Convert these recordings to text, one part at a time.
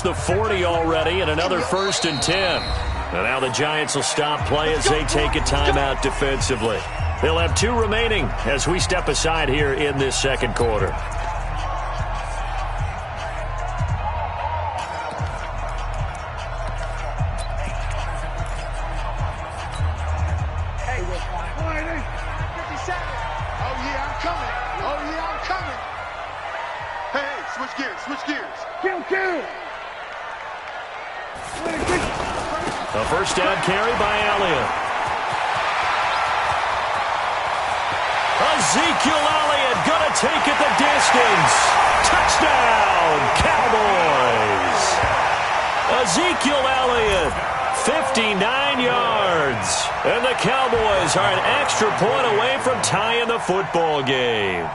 The 40 already and another 1st and 10. And now the Giants will stop play as they take a timeout defensively. They'll have 2 remaining as we step aside here in this second quarter. A first down carry by Elliott. Ezekiel Elliott going to take it the distance. Touchdown, Cowboys. Ezekiel Elliott, 59 yards. And the Cowboys are an extra point away from tying the football game.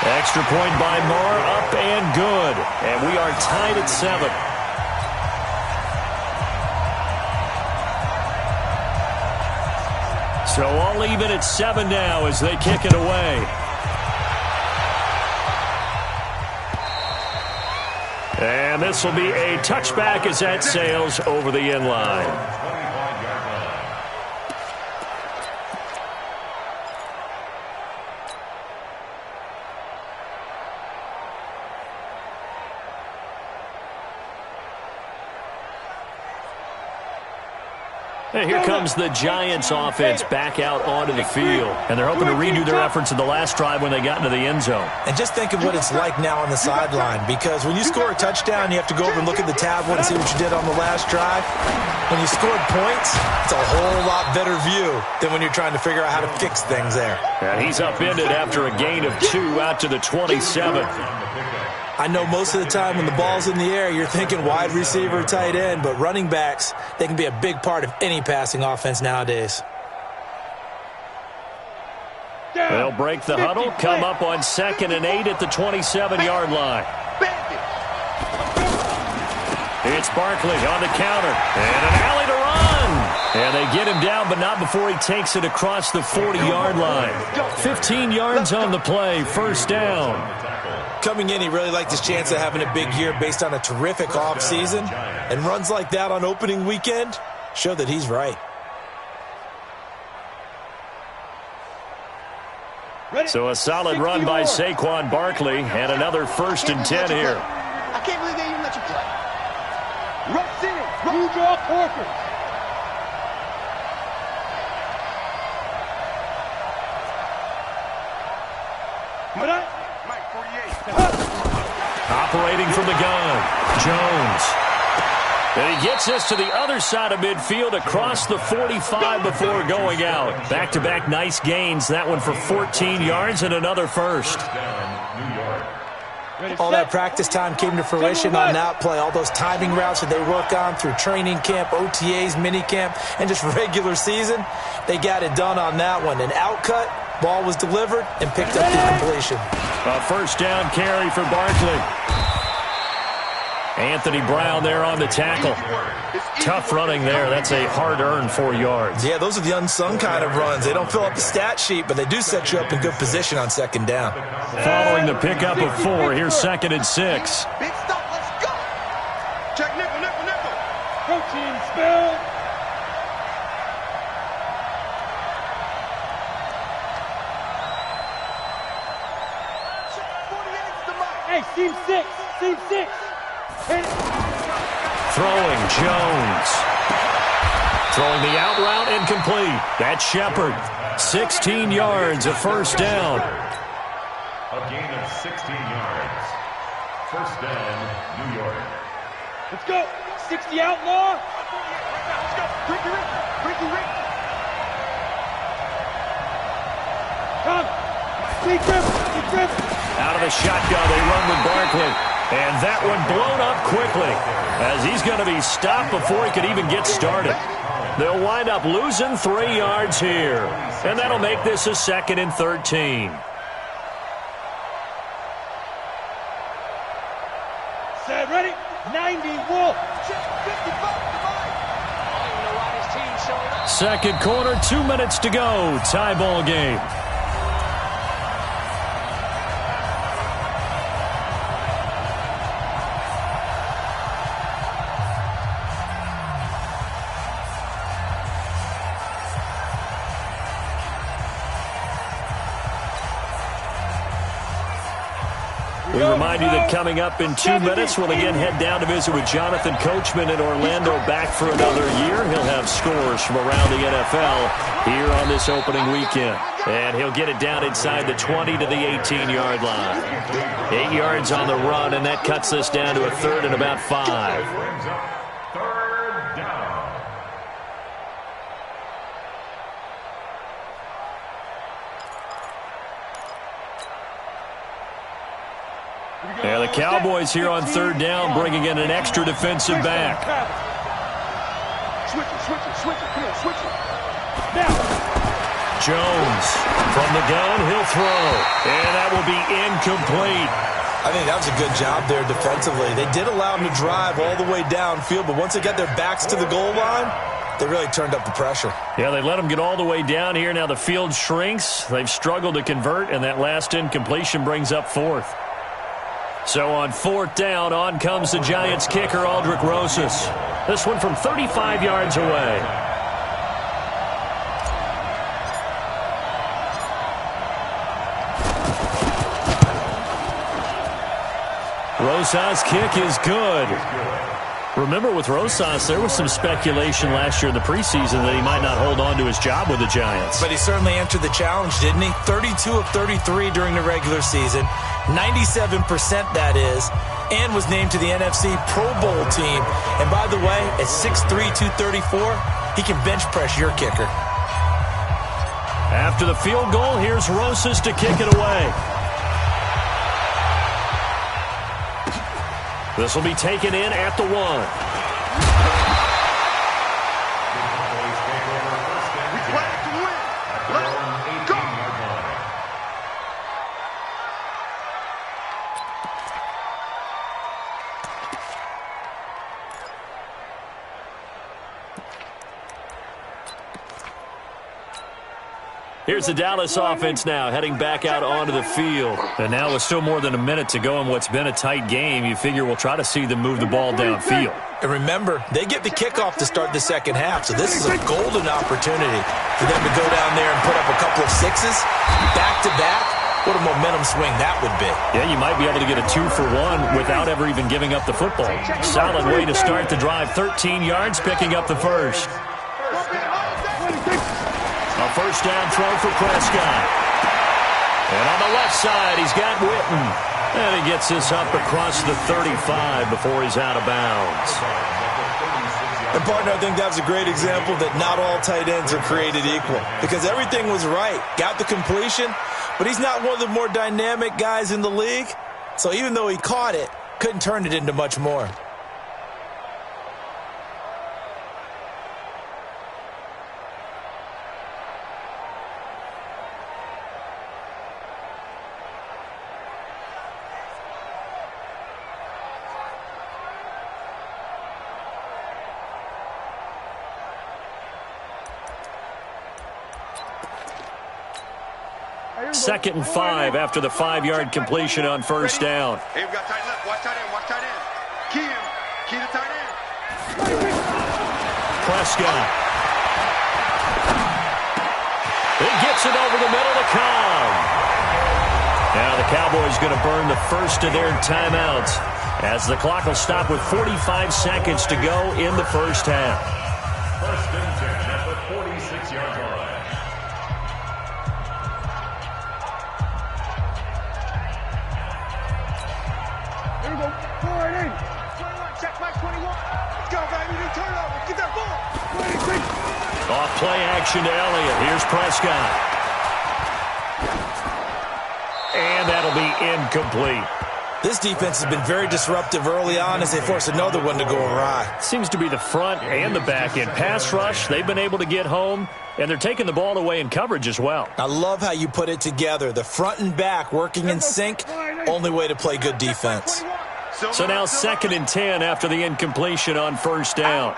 Extra point by Moore, up and good. And we are tied at 7. So all even at 7 now as they kick it away. And this will be a touchback as that sails over the end line. And here comes the Giants offense back out onto the field. And they're hoping to redo their efforts in the last drive when they got into the end zone. And just think of what it's like now on the sideline. Because when you score a touchdown, you have to go over and look at the tablet and see what you did on the last drive. When you scored points, it's a whole lot better view than when you're trying to figure out how to fix things there. And he's upended after a gain of 2 out to the 27. I know most of the time when the ball's in the air, you're thinking wide receiver, tight end, but running backs, they can be a big part of any passing offense nowadays. They'll break the huddle, come up on 2nd and 8 at the 27-yard line. It's Barkley on the counter, and an alley to run. And they get him down, but not before he takes it across the 40-yard line. 15 yards on the play, 1st down. Coming in, he really liked his chance of having a big year based on a terrific offseason. And runs like that on opening weekend show that he's right. So a solid run by Saquon Barkley and another 1st and 10 here. I can't believe they even let you play. Rush in. You draw Corker. Operating from the gun, Jones. And he gets us to the other side of midfield across the 45 before going out. Back-to-back nice gains. That one for 14 yards and another 1st. All that practice time came to fruition on that play. All those timing routes that they work on through training camp, OTAs, minicamp, and just regular season, they got it done on that one. An outcut, ball was delivered, and picked up the completion. A 1st down carry for Barkley. Anthony Brown there on the tackle. Tough running there. That's a hard-earned 4 yards. Yeah, those are the unsung kind of runs. They don't fill up the stat sheet, but they do set you up in good position on 2nd down. Following the pickup of 4, here's 2nd and 6. Big stop, let's go. Check nickel. Protein spill. Hey, seam 6. Throwing Jones. Throwing the out route incomplete. That's Shepard. 16 yards, a 1st down. A gain of 16 yards. 1st down, New York. Let's go. 60 outlaw. Let's go. Ricky Rick. Come. Big grip. Out of the shotgun, they run with Barkley. And that one blown up quickly as he's going to be stopped before he could even get started. They'll wind up losing 3 yards here. And that'll make this a 2nd and 13. Set, ready? 90, Wolf. 2nd quarter, 2 minutes to go. Tie ball game. We remind you that coming up in 2 minutes, we'll again head down to visit with Jonathan Coachman in Orlando, back for another year. He'll have scores from around the NFL here on this opening weekend. And he'll get it down inside the 20 to the 18-yard line. 8 yards on the run, and that cuts us down to a third and about 5. Third down. Yeah, the Cowboys here on third down, bringing in an extra defensive back. Switch it. Come on, switch it. Now. Jones from the gun, he'll throw. And that will be incomplete. I think that was a good job there defensively. They did allow them to drive all the way downfield, but once they got their backs to the goal line, they really turned up the pressure. Yeah, they let them get all the way down here. Now the field shrinks. They've struggled to convert, and that last incompletion brings up fourth. So on fourth down, on comes the Giants kicker, Aldrick Rosas. This one from 35 yards away. Rosas' kick is good. Remember, with Rosas, there was some speculation last year in the preseason that he might not hold on to his job with the Giants. But he certainly answered the challenge, didn't he? 32 of 33 during the regular season, 97% that is, and was named to the NFC Pro Bowl team. And by the way, at 6'3", 234, he can bench press your kicker. After the field goal, here's Rosas to kick it away. This will be taken in at the 1. We play to win. Let's go. Here's the Dallas offense now, heading back out onto the field. And now with still more than a minute to go in what's been a tight game, you figure we'll try to see them move the ball downfield. And remember, they get the kickoff to start the second half, so this is a golden opportunity for them to go down there and put up a couple of sixes, back-to-back. What a momentum swing that would be. Yeah, you might be able to get a 2-for-1 without ever even giving up the football. Solid way to start the drive, 13 yards, picking up the first. A first down throw for Prescott. And on the left side, he's got Witten. And he gets this up across the 35 before he's out of bounds. And, partner, I think that was a great example that not all tight ends are created equal. Because everything was right. Got the completion, but he's not one of the more dynamic guys in the league. So even though he caught it, couldn't turn it into much more. Second and 5 after the 5-yard completion on first down. Hey, we got tight left. Watch tight end. Watch tight end. Key him. Key the tight end. Prescott. He gets it over the middle to Cobb. Now the Cowboys going to burn the first of their timeouts as the clock will stop with 45 seconds to go in the first half. First and 10 at the 46-yard line. Check back 21. Let's go, baby. New turnover. Get that ball. Off play action to Elliott. Here's Prescott. And that'll be incomplete. This defense has been very disruptive early on as they force another one to go awry. Seems to be the front and the back end. Pass rush, they've been able to get home, and they're taking the ball away in coverage as well. I love how you put it together. The front and back working in sync, only way to play good defense. So now second and 10 after the incompletion on first down.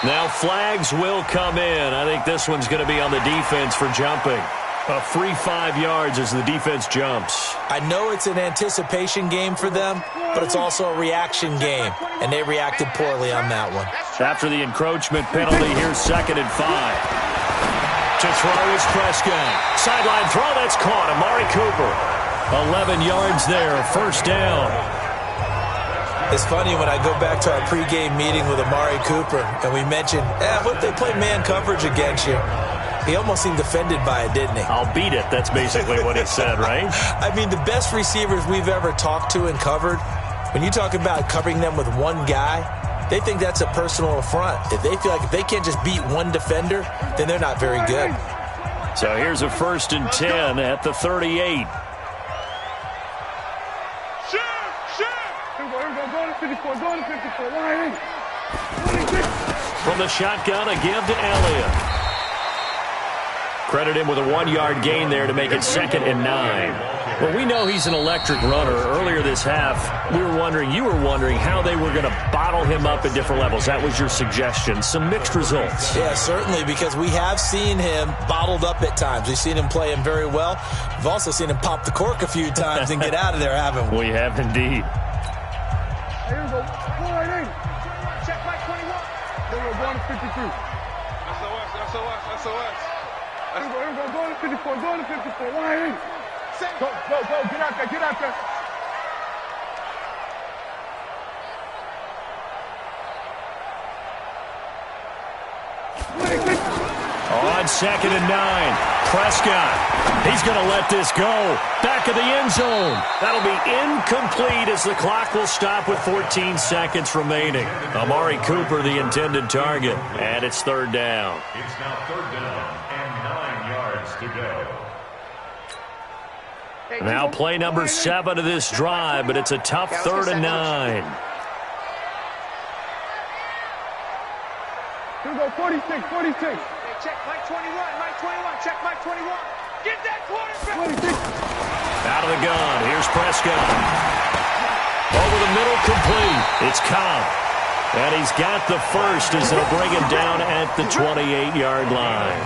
Now flags will come in. I think this one's going to be on the defense for jumping. A free 5 yards as the defense jumps. I know it's an anticipation game for them, but it's also a reaction game, and they reacted poorly on that one. After the encroachment penalty, here's second and 5. To throw is Prescott. Sideline throw, that's caught. Amari Cooper. 11 yards there, first down. It's funny when I go back to our pregame meeting with Amari Cooper, and we mentioned, what if they play man coverage against you? He almost seemed offended by it, didn't he? I'll beat it. That's basically what he said, right? I mean, the best receivers we've ever talked to and covered, when you talk about covering them with one guy, they think that's a personal affront. If they feel like if they can't just beat one defender, then they're not very good. So here's a 1st and 10 at the 38. From the shotgun, a give to Elliott. Credit him with a 1-yard gain there to make it 2nd and 9. Well, we know he's an electric runner. Earlier this half, you were wondering how they were going to bottle him up at different levels. That was your suggestion. Some mixed results. Yeah, certainly, because we have seen him bottled up at times. We've seen him play him very well. We've also seen him pop the cork a few times and get out of there, haven't we? We have indeed. Here we go. Check my 21. Then we're going to 53. SOS. Here we go. Going to 54. Going to 54. Line. Go. Get out there. On 2nd and 9, Prescott. He's going to let this go. Back of the end zone. That'll be incomplete as the clock will stop with 14 seconds remaining. Amari Cooper, the intended target, and it's 3rd down. It's now 3rd down and 9 yards to go. Now play number 7 of this drive, but it's a tough 3rd and 9. Here we go, 46. Check Mike 21, check Mike 21. Get that quarterback. Out of the gun, here's Prescott. Over the middle, complete. It's Cobb. And he's got the first as they'll bring him down at the 28-yard line.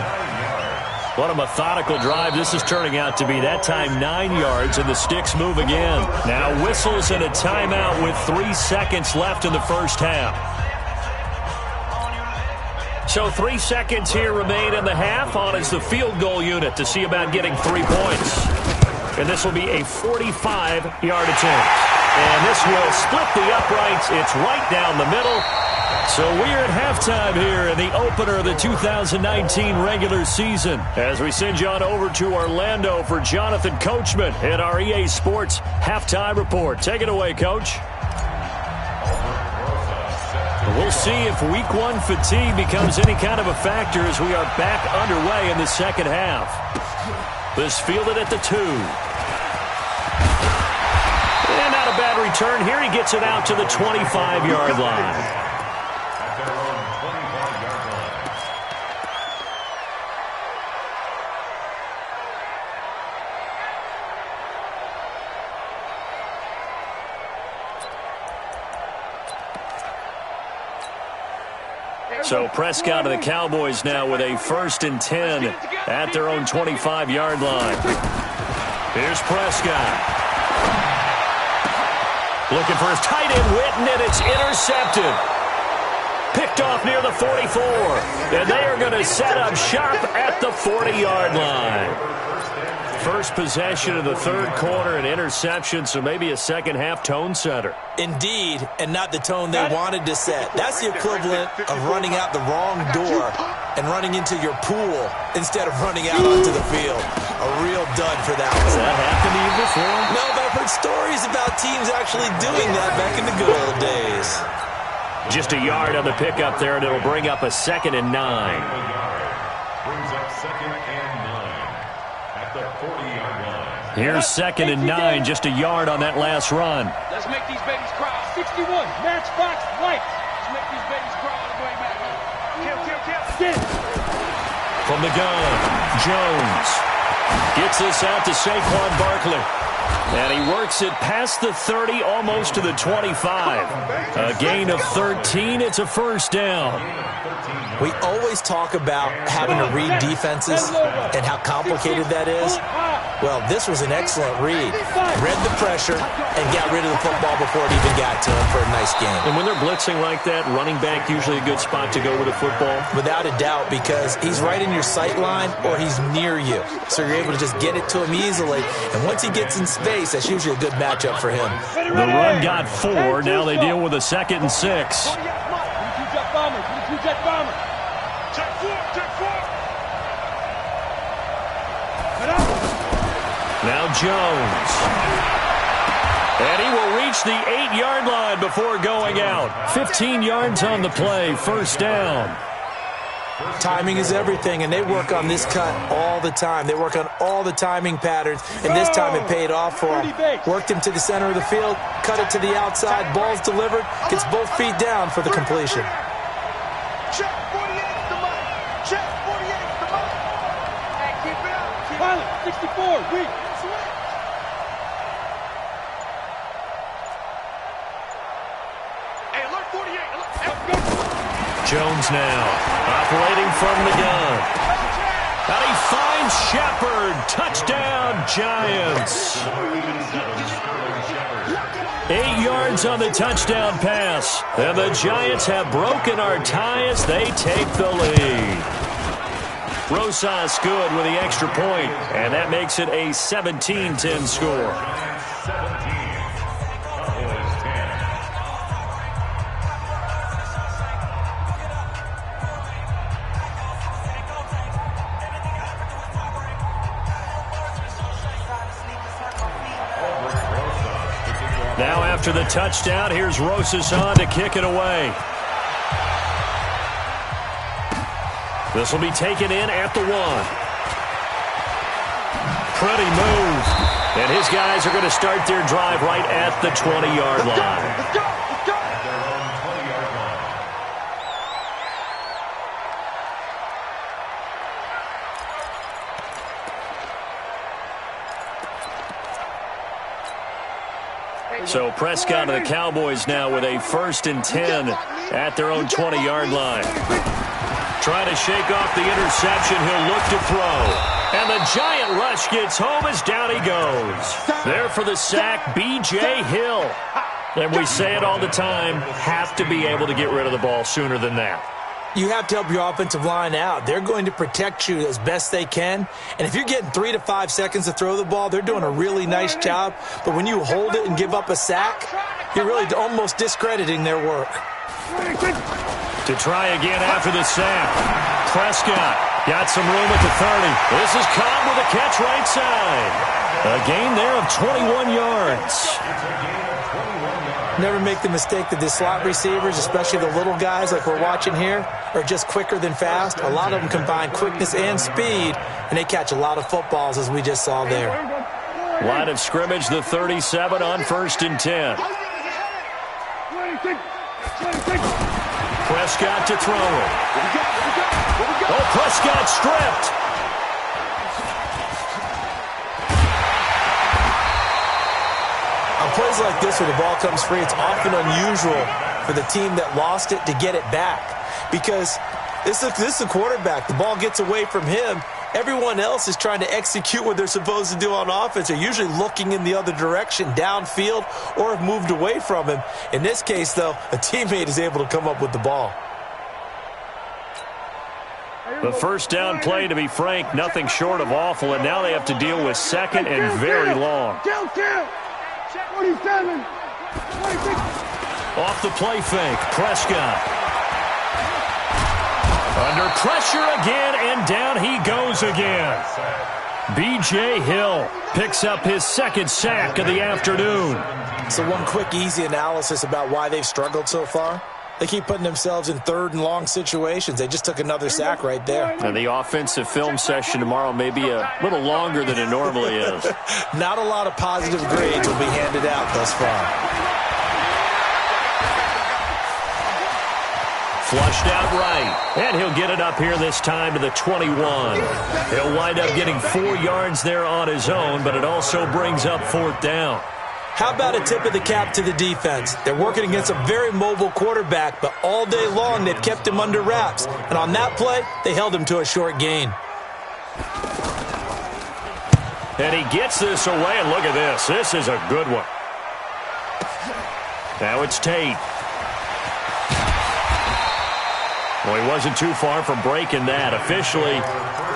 What a methodical drive this is turning out to be. That time 9 yards, and the sticks move again. Now whistles and a timeout with 3 seconds left in the first half. So 3 seconds here remain in the half. On is the field goal unit to see about getting 3 points. And this will be a 45-yard attempt. And this will split the uprights. It's right down the middle. So we're at halftime here in the opener of the 2019 regular season. As we send you on over to Orlando for Jonathan Coachman in our EA Sports Halftime Report. Take it away, Coach. We'll see if week 1 fatigue becomes any kind of a factor as we are back underway in the second half. This fielded at the 2. And not a bad return here. He gets it out to the 25-yard line. So Prescott of the Cowboys now with a 1st and 10 at their own 25-yard line. Here's Prescott. Looking for his tight end, Witten, and it's intercepted. Picked off near the 44. And they are going to set up shop at the 40-yard line. First possession of the 3rd quarter, an interception, so maybe a second-half tone setter. Indeed, and not the tone they wanted to set. That's the equivalent of running out the wrong door and running into your pool instead of running out onto the field. A real dud for that one. Has that happened to you before? No, but I've heard stories about teams actually doing that back in the good old days. Just a yard on the pickup there, and it'll bring up a 2nd and 9. Brings up 2nd and 9 at the 40-yard line. Here's 2nd and 9, just a yard on that last run. Let's make these babies cry. 61, matchbox lights. Let's make these babies cry on the way back home. Kill. From the gun, Jones gets this out to Saquon Barkley. And he works it past the 30, almost to the 25. A gain of 13. It's a 1st down. We always talk about having to read defenses and how complicated that is. Well, this was an excellent read. Read the pressure and got rid of the football before it even got to him for a nice gain. And when they're blitzing like that, running back usually a good spot to go with a football? Without a doubt, because he's right in your sight line or he's near you. So you're able to just get it to him easily. And once he gets in space, that's usually a good matchup for him. The run got 4. Now they deal with a 2nd and 6. Now Jones. And he will reach the 8-yard line before going out. 15 yards on the play, 1st down. Timing is everything, and they work on this cut all the time. They work on all the timing patterns, and this time it paid off for him. Worked him to the center of the field, cut it to the outside, ball's delivered, gets both feet down for the completion. Check 48's the money. Check 48's the money. Hey, keep it up. Pilot, 64, weak. Hey, alert 48. Jones now, operating from the gun. And he finds Shepard. Touchdown, Giants. 8 yards on the touchdown pass. And the Giants have broken our tie as they take the lead. Rosas good with the extra point, and that makes it a 17-10 score. Now after the touchdown, here's Rosas on to kick it away. This will be taken in at the 1. Pretty move. And his guys are going to start their drive right at the 20-yard line. Let's go. Let's go. At their own 20-yard line. So Prescott and the Cowboys now with a 1st and 10 at their own 20-yard line. Trying to shake off the interception. He'll look to throw. And the giant rush gets home as down he goes. There for the sack, B.J. Hill. And we say it all the time, have to be able to get rid of the ball sooner than that. You have to help your offensive line out. They're going to protect you as best they can. And if you're getting 3 to 5 seconds to throw the ball, they're doing a really nice job. But when you hold it and give up a sack, you're really almost discrediting their work. To try again after the sack. Prescott got some room at the 30. This is Cobb with a catch right side. A gain there of 21 yards. Never make the mistake that the slot receivers, especially the little guys like we're watching here, are just quicker than fast. A lot of them combine quickness and speed, and they catch a lot of footballs, as we just saw there. Line of scrimmage, the 37 on 1st and 10. Prescott to throw it. Oh, Prescott stripped. On plays like this where the ball comes free, it's often unusual for the team that lost it to get it back. Because this is the quarterback. The ball gets away from him. Everyone else is trying to execute what they're supposed to do on offense. They're usually looking in the other direction, downfield, or have moved away from him. In this case, though, a teammate is able to come up with the ball. The first down play, to be frank, nothing short of awful, and now they have to deal with 2nd and very long. 47. Off the play fake, Prescott. Under pressure again, and down he goes again. B.J. Hill picks up his 2nd sack of the afternoon. So one quick, easy analysis about why they've struggled so far. They keep putting themselves in 3rd and long situations. They just took another sack right there. And the offensive film session tomorrow may be a little longer than it normally is. Not a lot of positive grades will be handed out thus far. Flushed out right, and he'll get it up here this time to the 21. He'll wind up getting 4 yards there on his own, but it also brings up 4th down. How about a tip of the cap to the defense? They're working against a very mobile quarterback, but all day long they've kept him under wraps. And on that play, they held him to a short gain. And he gets this away, and look at this. This is a good one. Now it's Tate. Well, he wasn't too far from breaking that. Officially,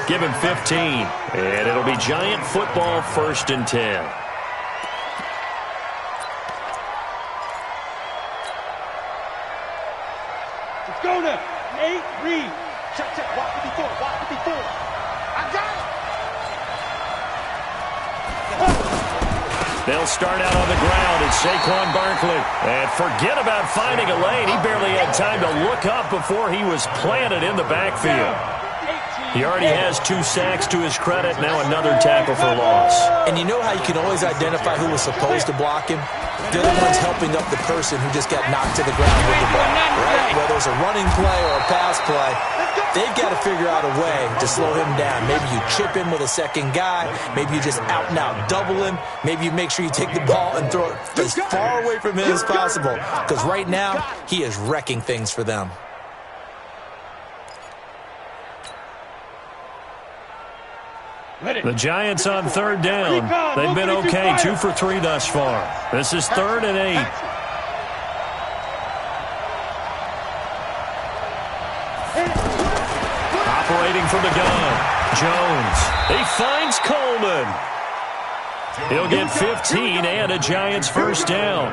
give him 15. And it'll be Giant football, 1st and 10. Let's go now. Nate Reed. Check, check. Watch it before. Watch it before. I got it. They'll start out on the ground. It's Saquon Barkley. And forget about finding a lane. He barely had time to look up before he was planted in the backfield. He already has 2 sacks to his credit. Now another tackle for loss. And you know how you can always identify who was supposed to block him? They're the ones helping up the person who just got knocked to the ground with the ball, right? Whether it's a running play or a pass play, they've got to figure out a way to slow him down. Maybe you chip him with a second guy. Maybe you just out-and-out double him. Maybe you make sure you take the ball and throw it as far away from him as possible. Because right now, he is wrecking things for them. The Giants on 3rd down. They've been okay, 2 for 3 thus far. This is 3rd and 8. Operating from the gun, Jones. He finds Coleman. He'll get 15 and a Giants 1st down.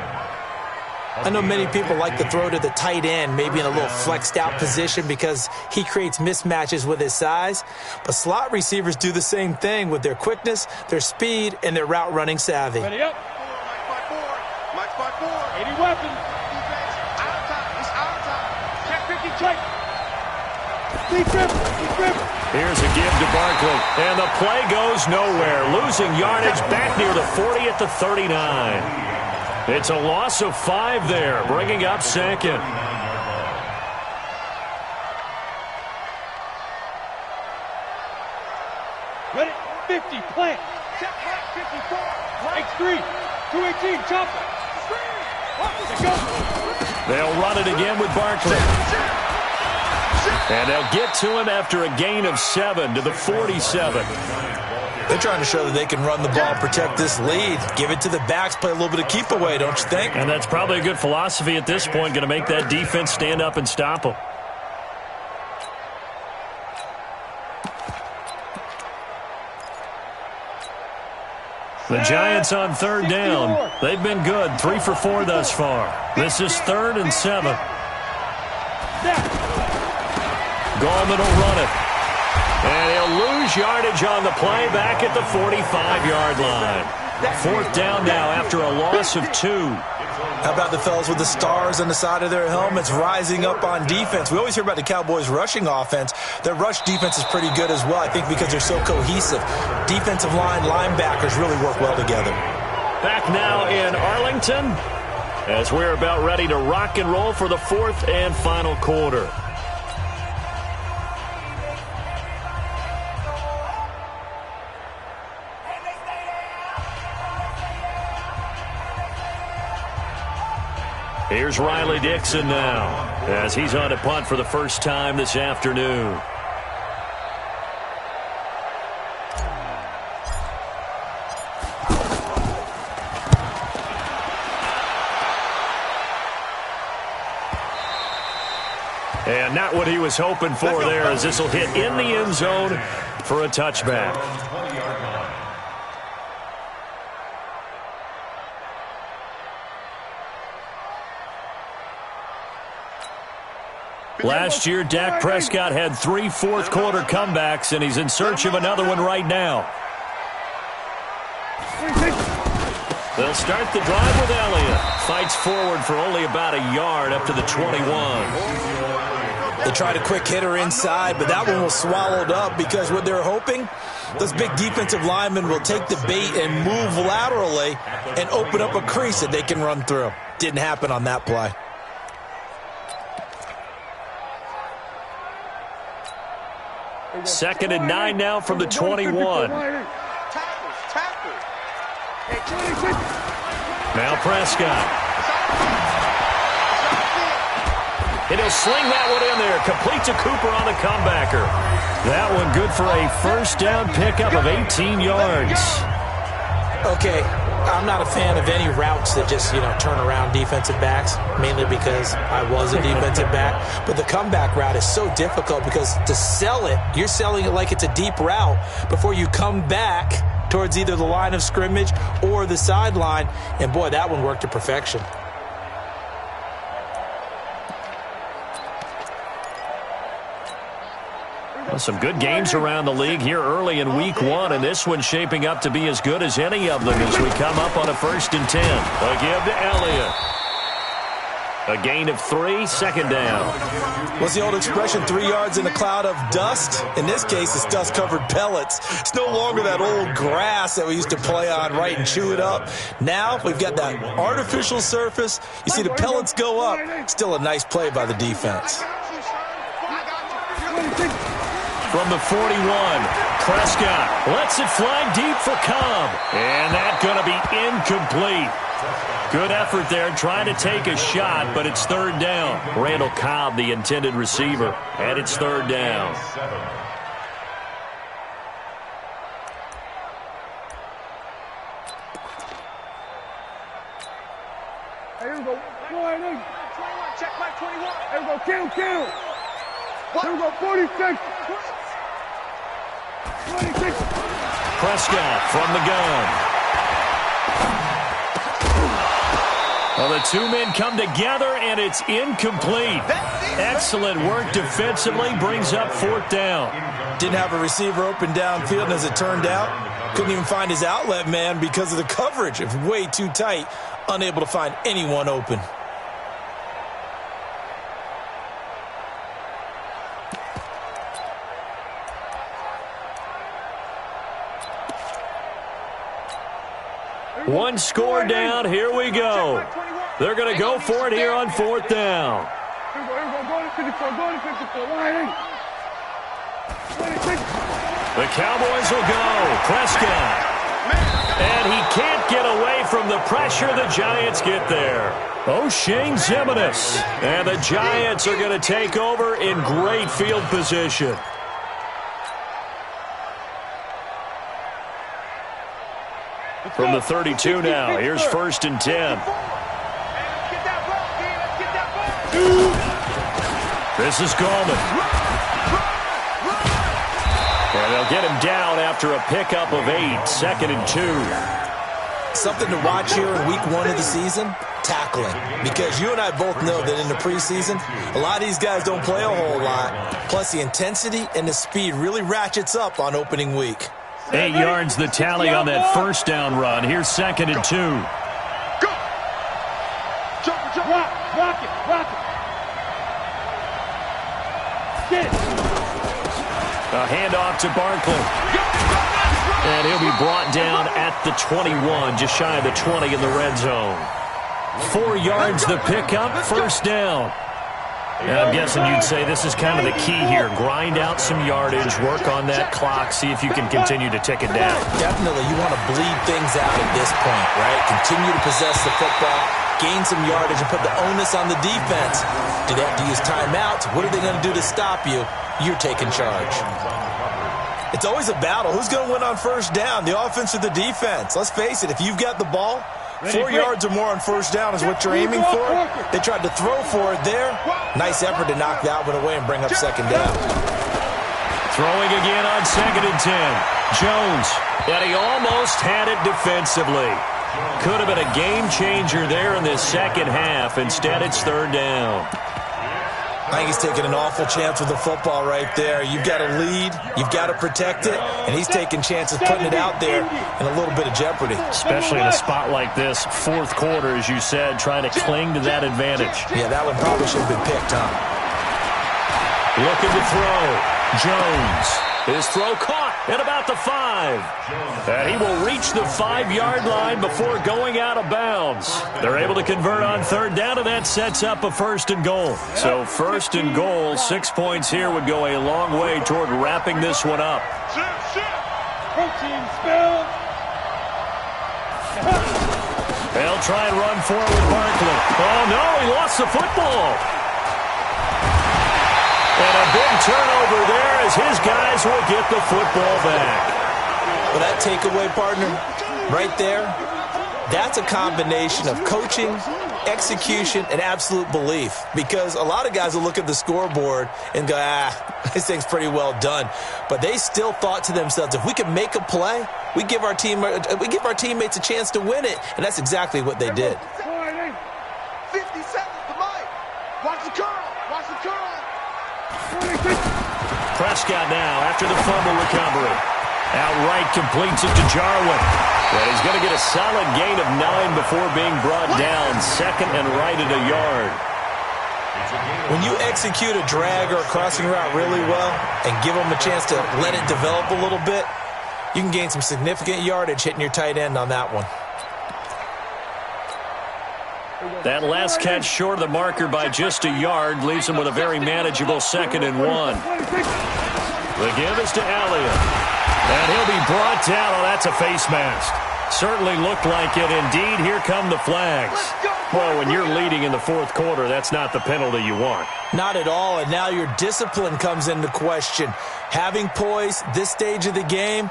I know many people like to throw to the tight end, maybe in a little flexed out position because he creates mismatches with his size. But slot receivers do the same thing with their quickness, their speed, and their route running savvy. Ready up. Mike's by 4. 80 weapons. Defense, out of time. It's out of time. Check 50 tight. Deep grip. Here's a give to Barkley, and the play goes nowhere. Losing yardage back near the 40 at the 39. It's a loss of 5 there, bringing up 2nd. Ready? 50, plant. Check flag 54. X3, 218, chopper. Let's go. They'll run it again with Barkley. And they'll get to him after a gain of 7 to the 47. They're trying to show that they can run the ball, protect this lead. Give it to the backs, play a little bit of keep away, don't you think? And that's probably a good philosophy at this point, going to make that defense stand up and stop them. The Giants on 3rd down. They've been good, 3 for 4 thus far. This is 3rd and 7. Gallman will run it. And he'll lose yardage on the play back at the 45-yard line. 4th down now after a loss of 2. How about the fellas with the stars on the side of their helmets rising up on defense? We always hear about the Cowboys' rushing offense. Their rush defense is pretty good as well, I think, because they're so cohesive. Defensive line, linebackers really work well together. Back now in Arlington as we're about ready to rock and roll for the 4th and final quarter. Here's Riley Dixon now as he's on a punt for the first time this afternoon. And not what he was hoping for there, as this will hit in the end zone for a touchback. Last year, Dak Prescott had 3 fourth-quarter comebacks, and he's in search of another one right now. They'll start the drive with Elliott. Fights forward for only about a yard up to the 21. They tried a quick hitter inside, but that one was swallowed up because what they're hoping, those big defensive linemen will take the bait and move laterally and open up a crease that they can run through. Didn't happen on that play. Second and 9 now from the 21. Now Prescott. And he'll sling that one in there. Complete to Cooper on the comebacker. That one good for a first down pickup of 18 yards. Okay, I'm not a fan of any routes that just, turn around defensive backs, mainly because I was a defensive back. But the comeback route is so difficult because to sell it, you're selling it like it's a deep route before you come back towards either the line of scrimmage or the sideline. And, boy, that one worked to perfection. Well, some good games around the league here early in week 1, and this one's shaping up to be as good as any of them as we come up on a 1st and 10. A give to Elliott. A gain of 3, 2nd down. What's the old expression, 3 yards in a cloud of dust? In this case, it's dust-covered pellets. It's no longer that old grass that we used to play on, right, and chew it up. Now we've got that artificial surface. You see the pellets go up. Still a nice play by the defense. From the 41, Prescott lets it fly deep for Cobb. And that's going to be incomplete. Good effort there trying to take a shot, but it's 3rd down. Randall Cobb, the intended receiver, and it's 3rd down. Here we go. Check my 21. Here we go. Kill. Here we go. 46. 26. Prescott from the gun. Well, the 2 men come together, and it's incomplete. Excellent work defensively, brings up 4th down. Didn't have a receiver open downfield, and as it turned out, couldn't even find his outlet man because of the coverage. It was way too tight, unable to find anyone open. One score down. Here we go. They're going to go for it here on 4th down. Here we go. Go to 54. Go to 54. Line 26. The Cowboys will go. Prescott. And he can't get away from the pressure. The Giants get there. O'Shane Ximines. And the Giants are going to take over in great field position. From the 32 now, here's 1st and 10. This is Gallman. And they'll get him down after a pickup of 8, 2nd and 2. Something to watch here in week 1 of the season, tackling. Because you and I both know that in the preseason, a lot of these guys don't play a whole lot. Plus, the intensity and the speed really ratchets up on opening week. 8 yards the tally on that 1st down run. Here's 2nd and 2. Go! Jump. Rock it. Get it. A handoff to Barkley. And he'll be brought down at the 21, just shy of the 20 in the red zone. 4 yards the pickup, 1st down. I'm guessing you'd say this is kind of the key here. Grind out some yardage, work on that clock, see if you can continue to tick it down. Definitely, you want to bleed things out at this point, right? Continue to possess the football, gain some yardage, and put the onus on the defense. Do they have to use timeouts? What are they going to do to stop you? You're taking charge. It's always a battle. Who's going to win on 1st down, the offense or the defense? Let's face it, if you've got the ball, 4 yards or more on 1st down is what you're aiming for. They tried to throw for it there. Nice effort to knock that one away and bring up 2nd down. Throwing again on 2nd and 10. Jones. And he almost had it defensively. Could have been a game changer there in this 2nd half. Instead, it's 3rd down. I think he's taking an awful chance with the football right there. You've got to lead, you've got to protect it, and he's taking chances putting it out there in a little bit of jeopardy. Especially in a spot like this, 4th quarter, as you said, trying to cling to that advantage. Yeah, that one probably should have been picked, huh? Looking to throw. Jones. His throw caught at about the 5. And he will reach the 5-yard line before going out of bounds. They're able to convert on 3rd down, and that sets up a 1st and goal. So 1st and goal, 6 points here would go a long way toward wrapping this one up. Protein spill. They'll try and run forward with Barkley. Oh, no, he lost the football. And a big turnover there as his guys will get the football back. Well, that takeaway, partner, right there, that's a combination of coaching, execution, and absolute belief. Because a lot of guys will look at the scoreboard and go, this thing's pretty well done. But they still thought to themselves, if we can make a play, we give our teammates a chance to win it. And that's exactly what they did. 50 seconds to Mike. Watch the curl. Watch the curl. Prescott now after the fumble recovery. Outright completes it to Jarwin. But he's going to get a solid gain of 9 before being brought down. Second and right at a yard. When you execute a drag or a crossing route really well and give them a chance to let it develop a little bit, you can gain some significant yardage hitting your tight end on that one. That last catch short of the marker by just a yard leaves him with a very manageable 2nd and 1. The give is to Elliott. And he'll be brought down. Oh, that's a face mask. Certainly looked like it. Indeed, here come the flags. Well, when you're leading in the 4th quarter, that's not the penalty you want. Not at all, and now your discipline comes into question. Having poise this stage of the game,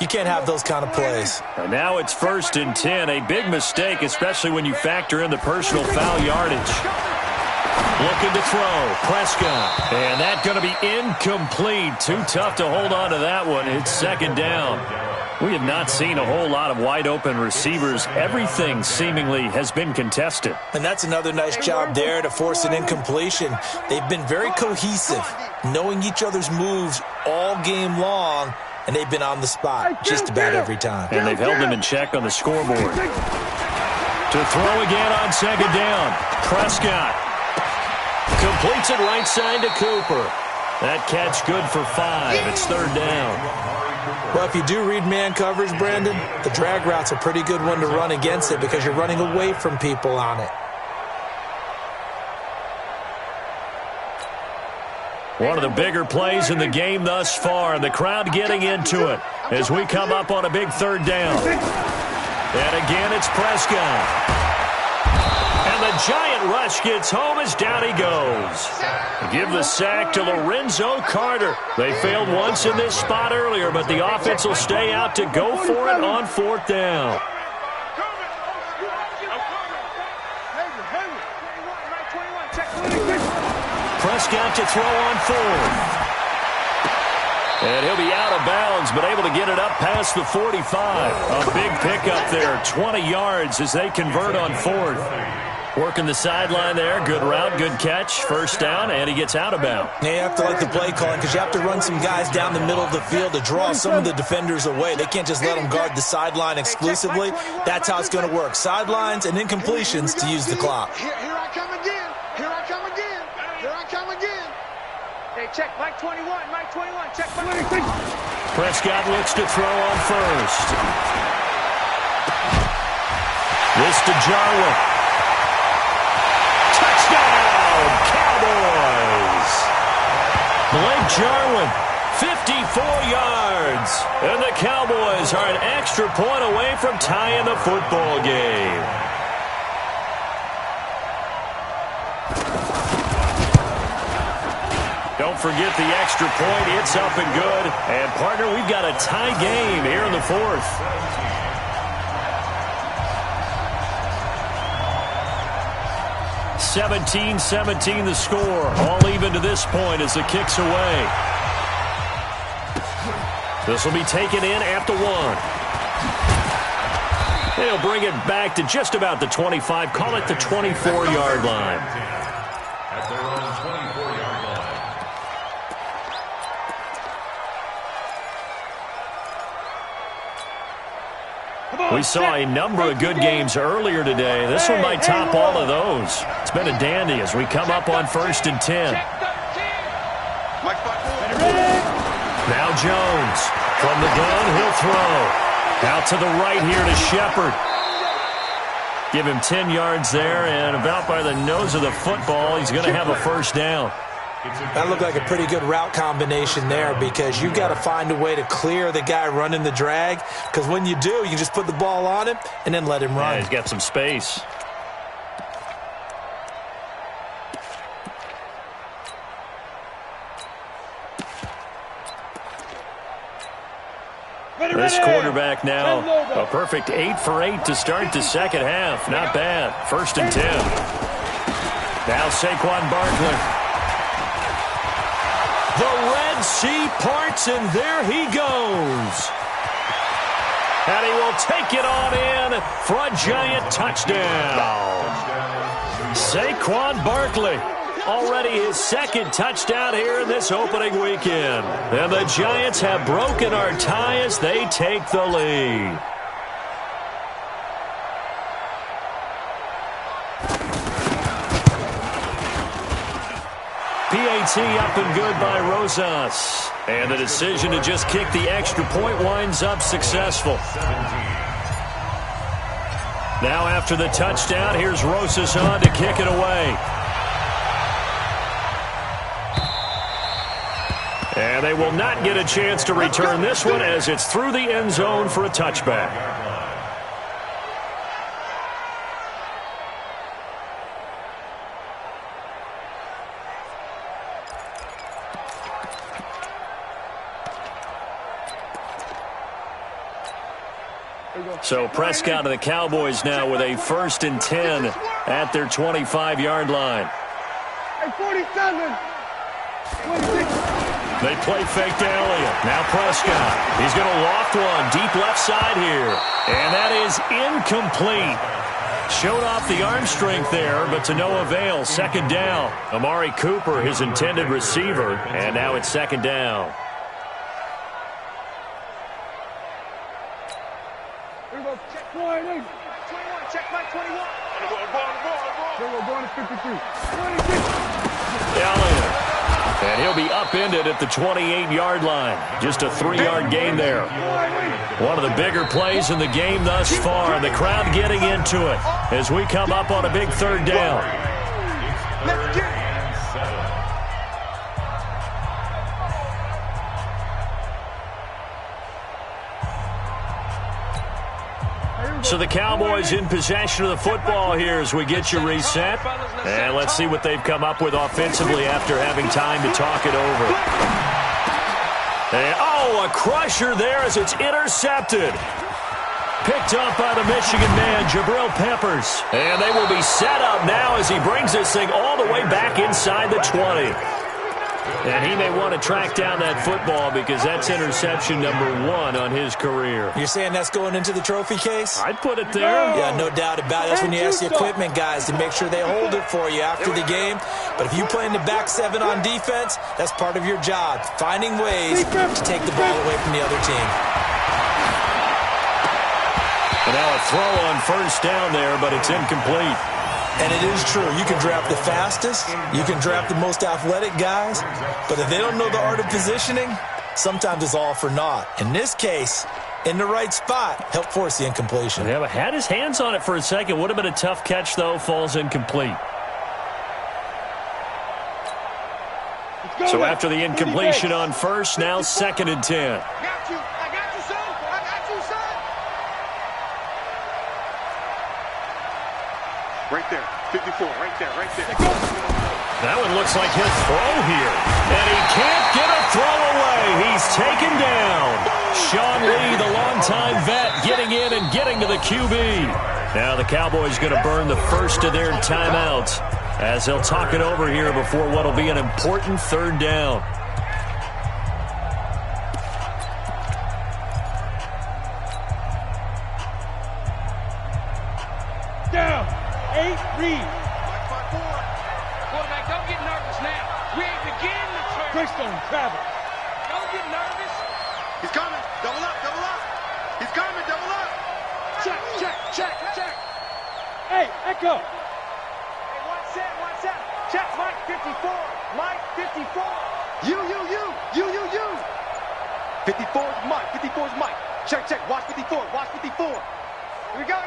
you can't have those kind of plays. And now it's 1st and 10. A big mistake, especially when you factor in the personal foul yardage. Looking to throw, Prescott. And that's going to be incomplete. Too tough to hold on to that one. It's 2nd down. We have not seen a whole lot of wide-open receivers. Everything seemingly has been contested. And that's another nice job there to force an incompletion. They've been very cohesive, knowing each other's moves all game long, and they've been on the spot just about every time. And they've held them in check on the scoreboard. To throw again on 2nd down. Prescott completes it right side to Cooper. That catch good for 5. It's 3rd down. Well, if you do read man coverage, Brandon, the drag route's a pretty good one to run against it because you're running away from people on it. One of the bigger plays in the game thus far, and the crowd getting into it as we come up on a big 3rd down. And again, it's Prescott. And the giant rush gets home as down he goes. Give the sack to Lorenzo Carter. They failed once in this spot earlier, but the offense will stay out to go for it on 4th down. Prescott to throw on 4th. And he'll be out of bounds, but able to get it up past the 45. A big pickup there, 20 yards as they convert on 4th. Working the sideline there. Good route, good catch. 1st down, and he gets out of bounds. Yeah, you have to like the play calling because you have to run some guys down the middle of the field to draw some of the defenders away. They can't just let them guard the sideline exclusively. That's how it's going to work. Sidelines and incompletions to use the clock. Here I come again. Here I come again. Here I come again. Hey, check Mike 21. Mike 21. Check Mike. Prescott looks to throw on 1st. This to Jarwin. Touchdown, Cowboys! Blake Jarwin, 54 yards. And the Cowboys are an extra point away from tying the football game. Don't forget the extra point. It's up and good. And, partner, we've got a tie game here in the 4th. 17-17 the score. All even to this point as the kick's away. This will be taken in after 1. They'll bring it back to just about the 25. Call it the 24-yard line. At their own 24-yard line. We saw a number of good games earlier today. This one might top all of those. It's been a dandy as we come up on 1st and 10. Now Jones. From the gun, he'll throw. Out to the right here to Shepard. Give him 10 yards there, and about by the nose of the football, he's going to have a 1st down. That looked like a pretty good route combination there because you've got to find a way to clear the guy running the drag because when you do, you just put the ball on him and then let him run. Yeah, he's got some space. this quarterback now. A perfect 8 for 8 to start the second half. Not bad. 1st and 10. Now Saquon Barkley. The Red Sea parts, and there he goes. And he will take it on in for a Giant touchdown. Saquon Barkley. Already his 2nd touchdown here in this opening weekend. And the Giants have broken our tie as they take the lead. PAT up and good by Rosas. And the decision to just kick the extra point winds up successful. Now after the touchdown, here's Rosas on to kick it away. And they will not get a chance to return this one as it's through the end zone for a touchback. So Prescott and the Cowboys now with a 1st and 10 at their 25-yard line. Hey, 47. 26. They play fake to Elliott. Now Prescott. He's going to loft one deep left side here. And that is incomplete. Showed off the arm strength there, but to no avail. 2nd down. Amari Cooper, his intended receiver. And now it's 2nd down. Here we go. Check 21. Check my 21. Here we go. Going to 53. 26. Elliott. And he'll be upended at the 28-yard line. Just a 3-yard gain there. One of the bigger plays in the game thus far, and the crowd getting into it as we come up on a big 3rd down. Let's get it. So the Cowboys in possession of the football here as we get you reset. And let's see what they've come up with offensively after having time to talk it over. And, oh, a crusher there as it's intercepted. Picked up by the Michigan man, Jabril Peppers. And they will be set up now as he brings this thing all the way back inside the 20. And he may want to track down that football because that's interception number 1 on his career. You're saying that's going into the trophy case? I'd put it there. Yeah, no doubt about it. That's when you ask the equipment guys to make sure they hold it for you after the game. But if you play in the back 7 on defense, that's part of your job, finding ways to take the ball away from the other team. And now a throw on 1st down there, but it's incomplete. And it is true. You can draft the fastest. You can draft the most athletic guys. But if they don't know the art of positioning, sometimes it's all for naught. In this case, in the right spot, help force the incompletion. Yeah, but had his hands on it for a second. Would have been a tough catch, though. Falls incomplete. So after the incompletion on 1st, now 2nd and 10. I got you, son. I got you, son. Right there, 54, right there. That one looks like he'll throw here. And he can't get a throw away. He's taken down. Sean Lee, the longtime vet, getting in and getting to the QB. Now the Cowboys going to burn the 1st of their timeouts as they'll talk it over here before what will be an important 3rd down. Down. 8, read. Quarterback, don't get nervous now. We ain't beginning to turn. Greystone, travel. Don't get nervous. He's coming. Double up. He's coming. Double up. Check. Hey, echo. Hey, one set. Check, Mike 54. Mike 54. You. 54's Mike. Check. Watch 54. Here we go.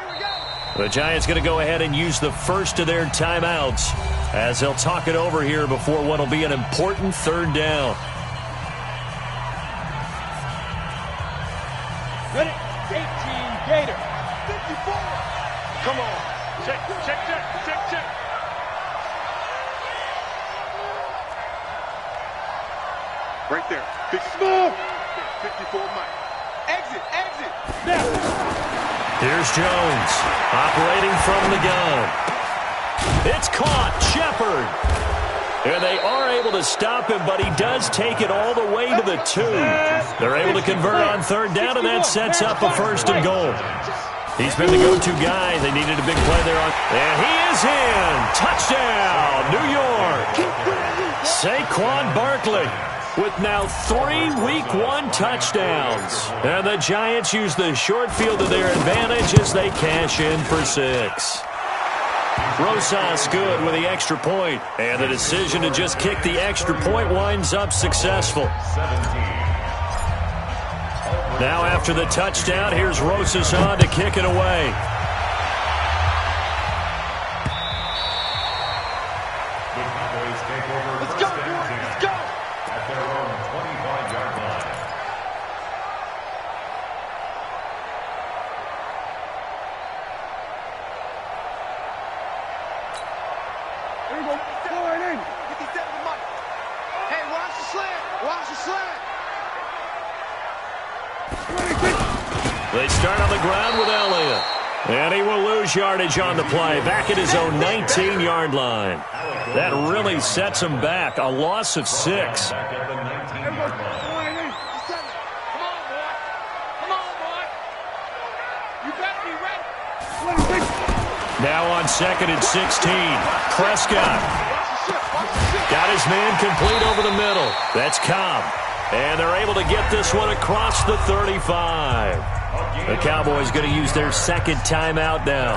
The Giants going to go ahead and use the 1st of their timeouts as they'll talk it over here before what will be an important 3rd down. Ready? 18, Gator. 54. Come on. Check. Right there. 54 Mike. Exit, exit. Here's Jones, operating from the gun. It's caught, Shepard. And they are able to stop him, but he does take it all the way to the 2. They're able to convert on third down, and that sets up a 1st and goal. He's been the go-to guy. They needed a big play there. And he is in. Touchdown, New York. Saquon Barkley with now 3 Week 1 touchdowns. And the Giants use the short field to their advantage as they cash in for 6. Rosas good with the extra point, and the decision to just kick the extra point winds up successful. Now after the touchdown, here's Rosas on to kick it away. Let's go, boys. Let's go. At their own 25-yard line. There you go. Go right in. 57 to Mike. Hey, watch the slant. Watch the slant. They start on the ground with Elliott. And he will lose yardage on the play, back at his own 19-yard line. That really sets him back, a loss of 6. Back at the 19-yard line. Come on, boy. Come on, boy. You better be ready. Now on 2nd and 16, Prescott. Got his man complete over the middle. That's Cobb. And they're able to get this one across the 35. The Cowboys going to use their 2nd timeout now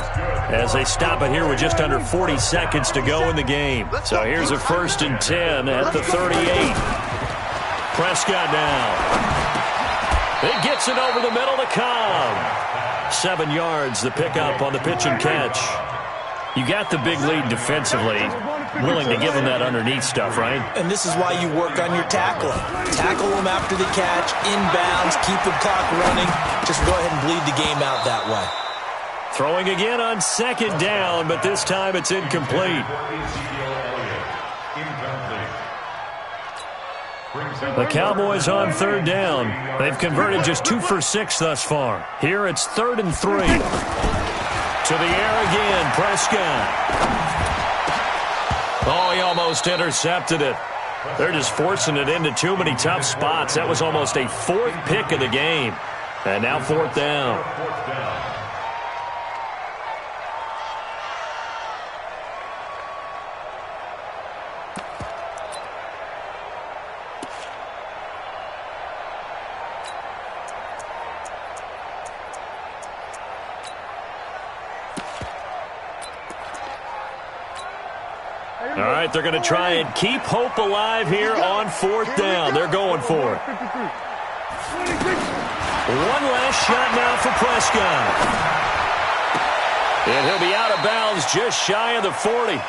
as they stop it here with just under 40 seconds to go in the game. So here's a 1st and 10 at the 38. Prescott now. It gets it over the middle to Cobb. 7 yards, the pickup on the pitch and catch. You got the big lead defensively. Willing to give them that underneath stuff, right? And this is why you work on your tackling. Tackle them after the catch, inbounds, keep the clock running. Just go ahead and bleed the game out that way. Throwing again on 2nd down, but this time it's incomplete. The Cowboys on 3rd down. They've converted just 2 for 6 thus far. Here it's 3rd and 3. To the air again, Prescott. Oh, he almost intercepted it. They're just forcing it into too many tough spots. That was almost a 4th pick of the game. And now 4th down. All right, they're going to try and keep hope alive here on 4th down. They're going for it. One last shot now for Prescott. And he'll be out of bounds just shy of the 40.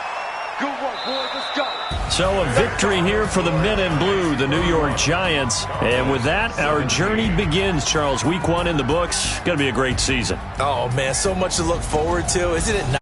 Good work, boys. Let's go. So a victory here for the men in blue, the New York Giants. And with that, our journey begins, Charles. Week 1 in the books. Going to be a great season. Oh, man, so much to look forward to. Isn't it nice?